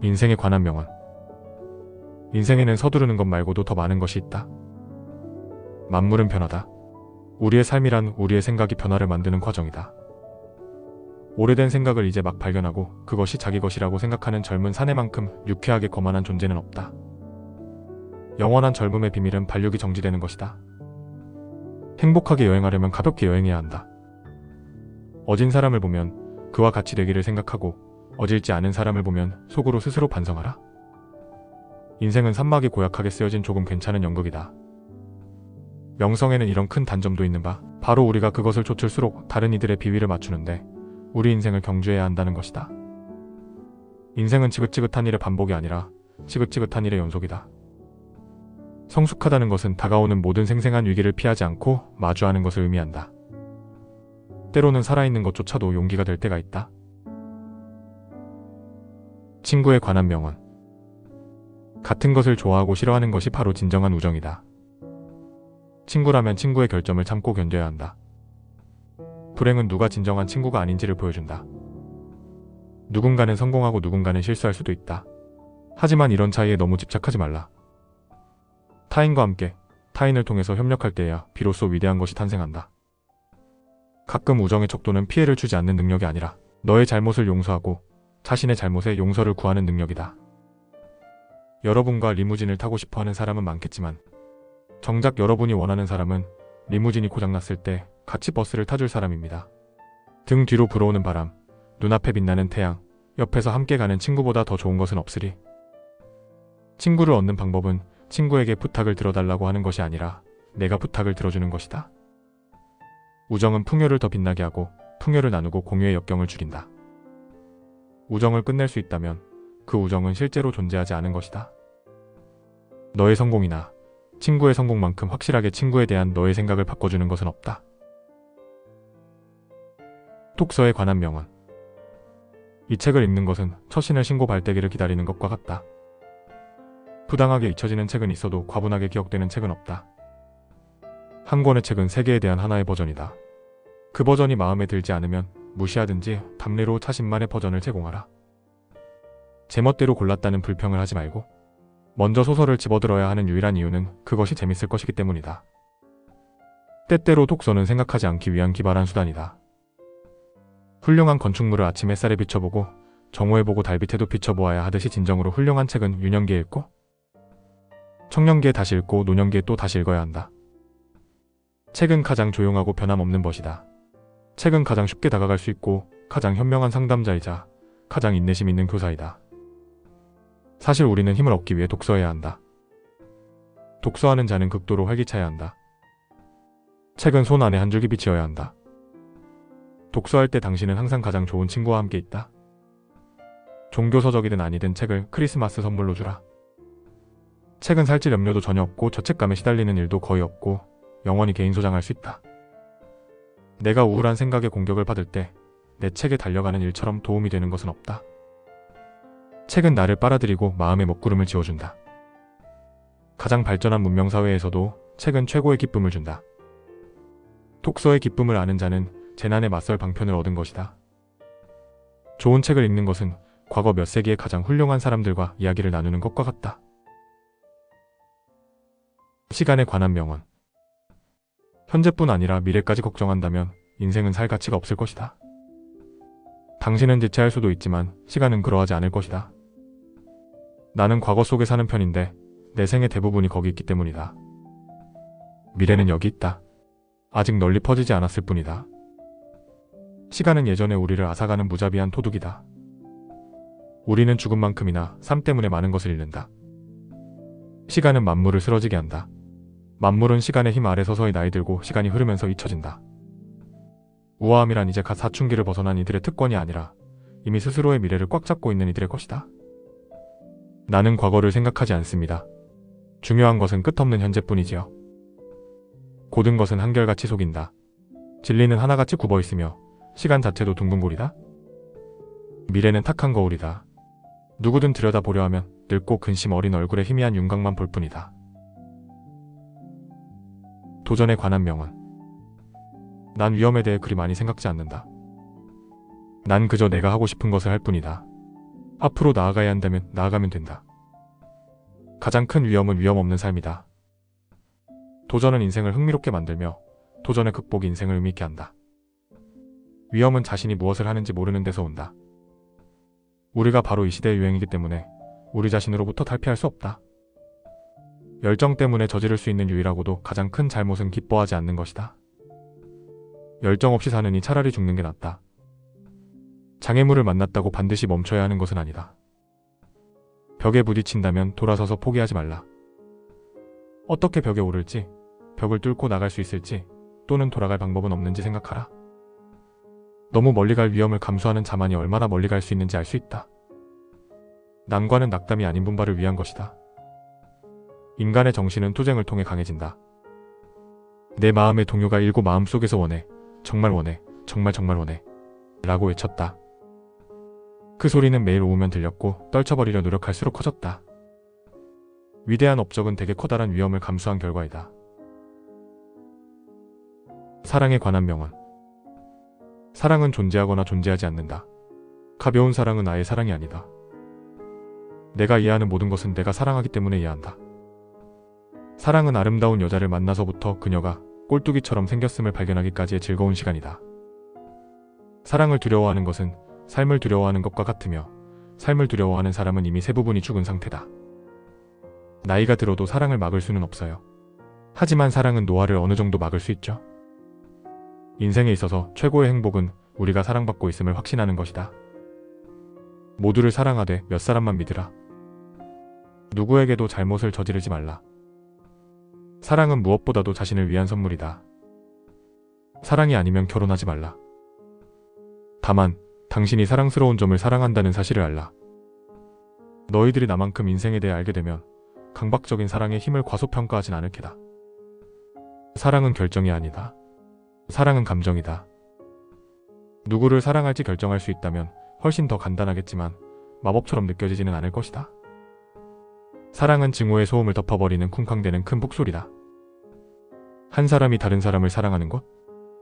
인생에 관한 명언. 인생에는 서두르는 것 말고도 더 많은 것이 있다. 만물은 변화다. 우리의 삶이란 우리의 생각이 변화를 만드는 과정이다. 오래된 생각을 이제 막 발견하고 그것이 자기 것이라고 생각하는 젊은 사내만큼 유쾌하게 거만한 존재는 없다. 영원한 젊음의 비밀은 발육이 정지되는 것이다. 행복하게 여행하려면 가볍게 여행해야 한다. 어진 사람을 보면 그와 같이 되기를 생각하고 어질지 않은 사람을 보면 속으로 스스로 반성하라. 인생은 산막이 고약하게 쓰여진 조금 괜찮은 연극이다. 명성에는 이런 큰 단점도 있는 바 바로 우리가 그것을 좇을수록 다른 이들의 비위를 맞추는데 우리 인생을 경주해야 한다는 것이다. 인생은 지긋지긋한 일의 반복이 아니라 지긋지긋한 일의 연속이다. 성숙하다는 것은 다가오는 모든 생생한 위기를 피하지 않고 마주하는 것을 의미한다. 때로는 살아있는 것조차도 용기가 될 때가 있다. 친구에 관한 명언. 같은 것을 좋아하고 싫어하는 것이 바로 진정한 우정이다. 친구라면 친구의 결점을 참고 견뎌야 한다. 불행은 누가 진정한 친구가 아닌지를 보여준다. 누군가는 성공하고 누군가는 실수할 수도 있다. 하지만 이런 차이에 너무 집착하지 말라. 타인과 함께, 타인을 통해서 협력할 때야 비로소 위대한 것이 탄생한다. 가끔 우정의 척도는 피해를 주지 않는 능력이 아니라 너의 잘못을 용서하고 자신의 잘못에 용서를 구하는 능력이다. 여러분과 리무진을 타고 싶어하는 사람은 많겠지만 정작 여러분이 원하는 사람은 리무진이 고장났을 때 같이 버스를 타줄 사람입니다. 등 뒤로 불어오는 바람, 눈앞에 빛나는 태양, 옆에서 함께 가는 친구보다 더 좋은 것은 없으리. 친구를 얻는 방법은 친구에게 부탁을 들어달라고 하는 것이 아니라 내가 부탁을 들어주는 것이다. 우정은 풍요를 더 빛나게 하고 풍요를 나누고 공유의 역경을 줄인다. 우정을 끝낼 수 있다면 그 우정은 실제로 존재하지 않은 것이다. 너의 성공이나 친구의 성공만큼 확실하게 친구에 대한 너의 생각을 바꿔주는 것은 없다. 독서에 관한 명언. 이 책을 읽는 것은 처신을 신고 발대기를 기다리는 것과 같다. 부당하게 잊혀지는 책은 있어도 과분하게 기억되는 책은 없다. 한 권의 책은 세계에 대한 하나의 버전이다. 그 버전이 마음에 들지 않으면 무시하든지 담례로 자신만의 버전을 제공하라. 제멋대로 골랐다는 불평을 하지 말고 먼저 소설을 집어들어야 하는 유일한 이유는 그것이 재밌을 것이기 때문이다. 때때로 독서는 생각하지 않기 위한 기발한 수단이다. 훌륭한 건축물을 아침 햇살에 비춰보고 정오해보고 달빛에도 비춰보아야 하듯이 진정으로 훌륭한 책은 유년기에 읽고 청년기에 다시 읽고 노년기에 또 다시 읽어야 한다. 책은 가장 조용하고 변함없는 것이다. 책은 가장 쉽게 다가갈 수 있고 가장 현명한 상담자이자 가장 인내심 있는 교사이다. 사실 우리는 힘을 얻기 위해 독서해야 한다. 독서하는 자는 극도로 활기차야 한다. 책은 손 안에 한 줄기 빛이어야 한다. 독서할 때 당신은 항상 가장 좋은 친구와 함께 있다. 종교서적이든 아니든 책을 크리스마스 선물로 주라. 책은 살찔 염려도 전혀 없고 죄책감에 시달리는 일도 거의 없고 영원히 개인 소장할 수 있다. 내가 우울한 생각에 공격을 받을 때 내 책에 달려가는 일처럼 도움이 되는 것은 없다. 책은 나를 빨아들이고 마음의 먹구름을 지워준다. 가장 발전한 문명사회에서도 책은 최고의 기쁨을 준다. 독서의 기쁨을 아는 자는 재난에 맞설 방편을 얻은 것이다. 좋은 책을 읽는 것은 과거 몇 세기의 가장 훌륭한 사람들과 이야기를 나누는 것과 같다. 시간에 관한 명언. 현재뿐 아니라 미래까지 걱정한다면 인생은 살 가치가 없을 것이다. 당신은 지체할 수도 있지만 시간은 그러하지 않을 것이다. 나는 과거 속에 사는 편인데 내 생의 대부분이 거기 있기 때문이다. 미래는 여기 있다. 아직 널리 퍼지지 않았을 뿐이다. 시간은 예전에 우리를 앗아가는 무자비한 도둑이다. 우리는 죽음만큼이나 삶 때문에 많은 것을 잃는다. 시간은 만물을 쓰러지게 한다. 만물은 시간의 힘 아래 서서히 나이 들고 시간이 흐르면서 잊혀진다. 우아함이란 이제 갓 사춘기를 벗어난 이들의 특권이 아니라 이미 스스로의 미래를 꽉 잡고 있는 이들의 것이다. 나는 과거를 생각하지 않습니다. 중요한 것은 끝없는 현재뿐이지요. 고든 것은 한결같이 속인다. 진리는 하나같이 굽어있으며 시간 자체도 둥근골이다. 미래는 탁한 거울이다. 누구든 들여다보려 하면 늙고 근심 어린 얼굴에 희미한 윤곽만 볼 뿐이다. 도전에 관한 명언. 난 위험에 대해 그리 많이 생각지 않는다. 난 그저 내가 하고 싶은 것을 할 뿐이다. 앞으로 나아가야 한다면 나아가면 된다. 가장 큰 위험은 위험 없는 삶이다. 도전은 인생을 흥미롭게 만들며 도전의 극복이 인생을 의미 있게 한다. 위험은 자신이 무엇을 하는지 모르는 데서 온다. 우리가 바로 이 시대의 유행이기 때문에 우리 자신으로부터 탈피할 수 없다. 열정 때문에 저지를 수 있는 유일하고도 가장 큰 잘못은 기뻐하지 않는 것이다. 열정 없이 사느니 차라리 죽는 게 낫다. 장애물을 만났다고 반드시 멈춰야 하는 것은 아니다. 벽에 부딪힌다면 돌아서서 포기하지 말라. 어떻게 벽에 오를지, 벽을 뚫고 나갈 수 있을지, 또는 돌아갈 방법은 없는지 생각하라. 너무 멀리 갈 위험을 감수하는 자만이 얼마나 멀리 갈 수 있는지 알 수 있다. 난관은 낙담이 아닌 분발을 위한 것이다. 인간의 정신은 투쟁을 통해 강해진다. 내 마음의 동요가 일고 마음속에서 원해, 정말 원해, 정말 정말 원해 라고 외쳤다. 그 소리는 매일 오후면 들렸고 떨쳐버리려 노력할수록 커졌다. 위대한 업적은 대개 커다란 위험을 감수한 결과이다. 사랑에 관한 명언. 사랑은 존재하거나 존재하지 않는다. 가벼운 사랑은 아예 사랑이 아니다. 내가 이해하는 모든 것은 내가 사랑하기 때문에 이해한다. 사랑은 아름다운 여자를 만나서부터 그녀가 꼴뚜기처럼 생겼음을 발견하기까지의 즐거운 시간이다. 사랑을 두려워하는 것은 삶을 두려워하는 것과 같으며 삶을 두려워하는 사람은 이미 세 부분이 죽은 상태다. 나이가 들어도 사랑을 막을 수는 없어요. 하지만 사랑은 노화를 어느 정도 막을 수 있죠. 인생에 있어서 최고의 행복은 우리가 사랑받고 있음을 확신하는 것이다. 모두를 사랑하되 몇 사람만 믿으라. 누구에게도 잘못을 저지르지 말라. 사랑은 무엇보다도 자신을 위한 선물이다. 사랑이 아니면 결혼하지 말라. 다만 당신이 사랑스러운 점을 사랑한다는 사실을 알라. 너희들이 나만큼 인생에 대해 알게 되면 강박적인 사랑의 힘을 과소평가하진 않을 게다. 사랑은 결정이 아니다. 사랑은 감정이다. 누구를 사랑할지 결정할 수 있다면 훨씬 더 간단하겠지만 마법처럼 느껴지지는 않을 것이다. 사랑은 증오의 소음을 덮어버리는 쿵쾅대는 큰 북소리다. 한 사람이 다른 사람을 사랑하는 것?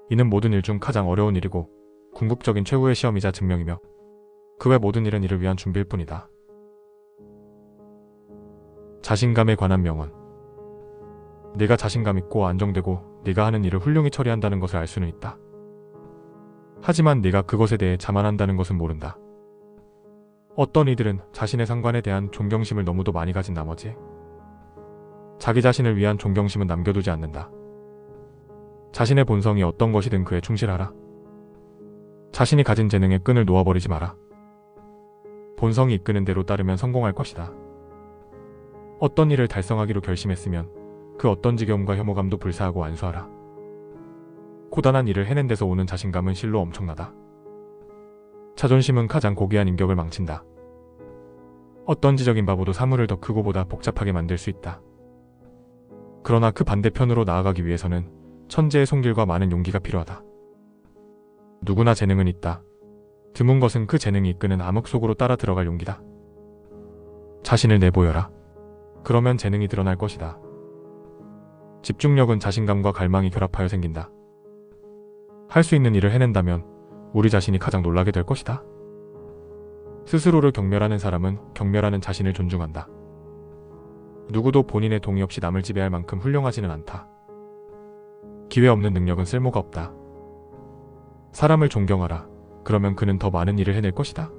이는 모든 일 중 가장 어려운 일이고 궁극적인 최후의 시험이자 증명이며 그 외 모든 일은 이를 위한 준비일 뿐이다. 자신감에 관한 명언. 네가 자신감 있고 안정되고 네가 하는 일을 훌륭히 처리한다는 것을 알 수는 있다. 하지만 네가 그것에 대해 자만한다는 것은 모른다. 어떤 이들은 자신의 상관에 대한 존경심을 너무도 많이 가진 나머지 자기 자신을 위한 존경심은 남겨두지 않는다. 자신의 본성이 어떤 것이든 그에 충실하라. 자신이 가진 재능의 끈을 놓아버리지 마라. 본성이 이끄는 대로 따르면 성공할 것이다. 어떤 일을 달성하기로 결심했으면 그 어떤 지겨움과 혐오감도 불사하고 안수하라. 고단한 일을 해낸 데서 오는 자신감은 실로 엄청나다. 자존심은 가장 고귀한 인격을 망친다. 어떤 지적인 바보도 사물을 더 크고 보다 복잡하게 만들 수 있다. 그러나 그 반대편으로 나아가기 위해서는 천재의 손길과 많은 용기가 필요하다. 누구나 재능은 있다. 드문 것은 그 재능이 이끄는 암흑 속으로 따라 들어갈 용기다. 자신을 내보여라. 그러면 재능이 드러날 것이다. 집중력은 자신감과 갈망이 결합하여 생긴다. 할 수 있는 일을 해낸다면 우리 자신이 가장 놀라게 될 것이다. 스스로를 경멸하는 사람은 경멸하는 자신을 존중한다. 누구도 본인의 동의 없이 남을 지배할 만큼 훌륭하지는 않다. 기회 없는 능력은 쓸모가 없다. 사람을 존경하라. 그러면 그는 더 많은 일을 해낼 것이다.